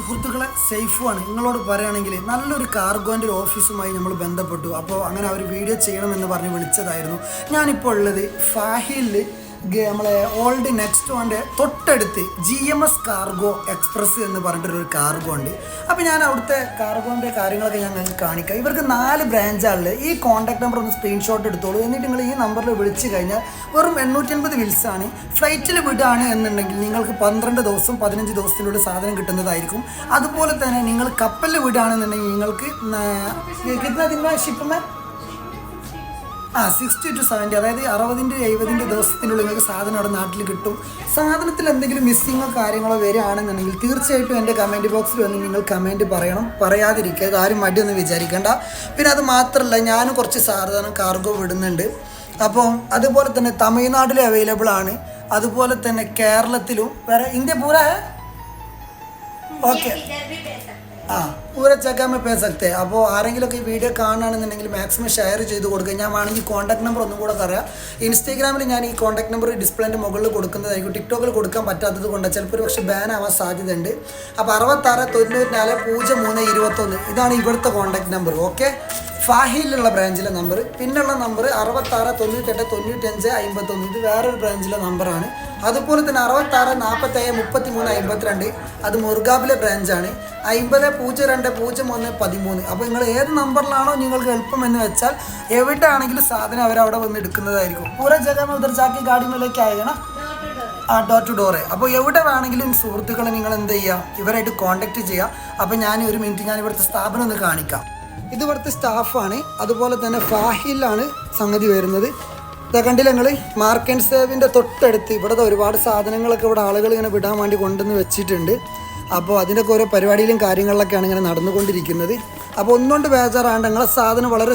സുഹൃത്തുക്കളെ സേഫുമാണ്. നിങ്ങളോട് പറയുകയാണെങ്കിൽ നല്ലൊരു കാർഗോൻ്റെ ഒരു ഓഫീസുമായി നമ്മൾ ബന്ധപ്പെട്ടു. അപ്പോൾ അങ്ങനെ അവർ വീഡിയോ ചെയ്യണമെന്ന് പറഞ്ഞ് വിളിച്ചതായിരുന്നു. ഞാനിപ്പോൾ ഉള്ളത് ഫാഹിലിൽ നമ്മളെ ഓൾഡ് നെക്സ്റ്റ് വൻ്റെ തൊട്ടടുത്ത് GMS കാർഗോ എക്സ്പ്രസ് എന്ന് പറഞ്ഞിട്ടൊരു കാർഗോ ഉണ്ട്. അപ്പോൾ ഞാൻ അവിടുത്തെ കാർഗോൻ്റെ കാര്യങ്ങളൊക്കെ ഞാൻ നിങ്ങൾക്ക് കാണിക്കാം. ഇവർക്ക് 4 ബ്രാഞ്ചാണുള്ളത്. ഈ കോൺടാക്ട് നമ്പർ ഒന്ന് സ്ക്രീൻഷോട്ട് എടുത്തോളൂ. എന്നിട്ട് നിങ്ങൾ ഈ നമ്പറിൽ വിളിച്ച് കഴിഞ്ഞാൽ വെറും 850 വിൽസാണ്. ഫ്ലൈറ്റിൽ വിടുകയാണ് എന്നുണ്ടെങ്കിൽ നിങ്ങൾക്ക് 12 ദിവസം 15 ദിവസത്തിനുള്ളിൽ സാധനം കിട്ടുന്നതായിരിക്കും. അതുപോലെ തന്നെ നിങ്ങൾ കപ്പലിൽ വിടുകയാണെന്നുണ്ടെങ്കിൽ നിങ്ങൾക്ക് കിട്ടുന്ന ഷിപ്പ് 60 to 70, അതായത് 60-70 ദിവസത്തിനുള്ളിൽ നിങ്ങൾക്ക് സാധനം അവിടെ നാട്ടിൽ കിട്ടും. സാധനത്തിൽ എന്തെങ്കിലും മിസ്സിങ്ങോ കാര്യങ്ങളോ വരികയാണെന്നുണ്ടെങ്കിൽ തീർച്ചയായിട്ടും എൻ്റെ കമൻറ്റ് ബോക്സിൽ വന്ന് നിങ്ങൾ കമൻറ്റ് പറയണം. പറയാതിരിക്കുക, ആരും മടിയൊന്നും വിചാരിക്കേണ്ട. പിന്നെ അത് മാത്രമല്ല, ഞാനും കുറച്ച് സാധാരണ കാർഗോ വിടുന്നുണ്ട്. അപ്പോൾ അതുപോലെ തന്നെ തമിഴ്നാട്ടിലും അവൈലബിൾ ആണ്. അതുപോലെ തന്നെ കേരളത്തിലും വേറെ ഇന്ത്യ പൂര ഓക്കെ പൂര ചക്കാമ പേ സക്തേ. അപ്പോൾ ആരെങ്കിലുമൊക്കെ ഈ വീഡിയോ കാണുകയാണെന്നുണ്ടെങ്കിൽ മാക്സിമം ഷെയർ ചെയ്ത് കൊടുക്കുക. ഞാൻ വേണമെങ്കിൽ കോൺടാക്ട് നമ്പർ ഒന്നും കൂടെ പറയാം. ഇൻസ്റ്റാഗ്രാമിൽ ഞാൻ ഈ കോൺടാക്ട് നമ്പർ ഡിസ്പ്ലേൻ്റെ മുകളിൽ കൊടുക്കുന്നതായിരിക്കും. ടിക്ടോക്കിൽ കൊടുക്കാൻ പറ്റാത്തത് കൊണ്ട് ചിലപ്പോൾ ഒരു പക്ഷേ ബാൻ ആവാൻ സാധ്യതയുണ്ട്. അപ്പോൾ 66940321 ഇതാണ് ഇവിടുത്തെ കോൺടാക്ട് നമ്പർ. ഓക്കെ, ഫാഹിലുള്ള ബ്രാഞ്ചിലെ നമ്പർ. പിന്നുള്ള നമ്പർ 66989551. ഇത് വേറൊരു ബ്രാഞ്ചിലെ നമ്പറാണ്. അതുപോലെ തന്നെ 66473352 അത് മുർഗാബിലെ ബ്രാഞ്ചാണ്. 50020113. അപ്പോൾ നിങ്ങൾ ഏത് നമ്പറിലാണോ നിങ്ങൾക്ക് എളുപ്പം എന്ന് വെച്ചാൽ എവിടെ ആണെങ്കിലും സാധനം അവരവിടെ വന്ന് എടുക്കുന്നതായിരിക്കും. പൂര ജഗ ഉദർ ജാക്കി ഗാഡി മേലേക്ക് ആയണം ഡോർ ടു ഡോറ്. അപ്പോൾ എവിടെ വേണമെങ്കിലും സുഹൃത്തുക്കളെ നിങ്ങൾ എന്ത് ചെയ്യുക, ഇവരായിട്ട് കോൺടാക്റ്റ് ചെയ്യുക. അപ്പോൾ ഞാൻ ഒരു മിനിറ്റ് ഞാൻ ഇവിടുത്തെ സ്ഥാപനം ഒന്ന് കാണിക്കാം. ഇത് ഇവിടുത്തെ സ്റ്റാഫാണ്. അതുപോലെ തന്നെ ഫാഹിലാണ് സംഗതി വരുന്നത്. ഇതാ കണ്ടില്ല നിങ്ങൾ, മാർക്ക് ആൻഡ് സേവിൻ്റെ തൊട്ടടുത്ത് ഇവിടുത്തെ ഒരുപാട് സാധനങ്ങളൊക്കെ ഇവിടെ ആളുകൾ ഇങ്ങനെ വിടാൻ വേണ്ടി കൊണ്ടുവന്ന് വെച്ചിട്ടുണ്ട്. അപ്പോൾ അതിൻ്റെയൊക്കെ ഓരോ പരിപാടിയിലും കാര്യങ്ങളിലൊക്കെയാണ് ഇങ്ങനെ നടന്നുകൊണ്ടിരിക്കുന്നത്. അപ്പോൾ ഒന്നുകൊണ്ട് ബേജാറാണ്ട് നിങ്ങളെ സാധനം വളരെ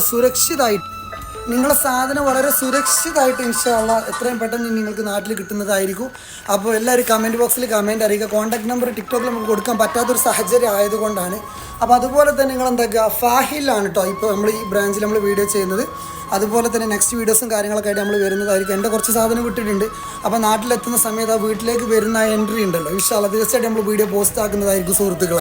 സുരക്ഷിതമായിട്ട് ഇൻഷാ അല്ലാഹ് എത്രയും പെട്ടെന്ന് നിങ്ങൾക്ക് നാട്ടിൽ കിട്ടുന്നതായിരിക്കും. അപ്പോൾ എല്ലാവരും കമൻറ്റ് ബോക്സിൽ കമൻറ്റ് അറിയിക്കുക. കോൺടാക്ട് നമ്പർ ടിക്ടോക്കിൽ നമുക്ക് കൊടുക്കാൻ പറ്റാത്തൊരു സാഹചര്യം ആയതുകൊണ്ടാണ്. അപ്പോൾ അതുപോലെ തന്നെ നിങ്ങൾ എന്താക്കുക, ഫാഹിലാണ് കേട്ടോ ഇപ്പോൾ നമ്മൾ ഈ ബ്രാഞ്ചിൽ നമ്മൾ വീഡിയോ ചെയ്യുന്നത്. അതുപോലെ തന്നെ നെക്സ്റ്റ് വീഡിയോസും കാര്യങ്ങളൊക്കെ ആയിട്ട് നമ്മൾ വരുന്നതായിരിക്കും. എൻ്റെ കുറച്ച് സാധനം വിട്ടിട്ടുണ്ട്. അപ്പോൾ നാട്ടിലെത്തുന്ന സമയത്ത് ആ വീട്ടിലേക്ക് വരുന്ന എൻട്രി ഉണ്ടല്ലോ, ഇൻഷാ അല്ലാഹ് തീർച്ചയായിട്ടും നമ്മൾ വീഡിയോ പോസ്റ്റ് ആക്കുന്നതായിരിക്കും സുഹൃത്തുക്കൾ.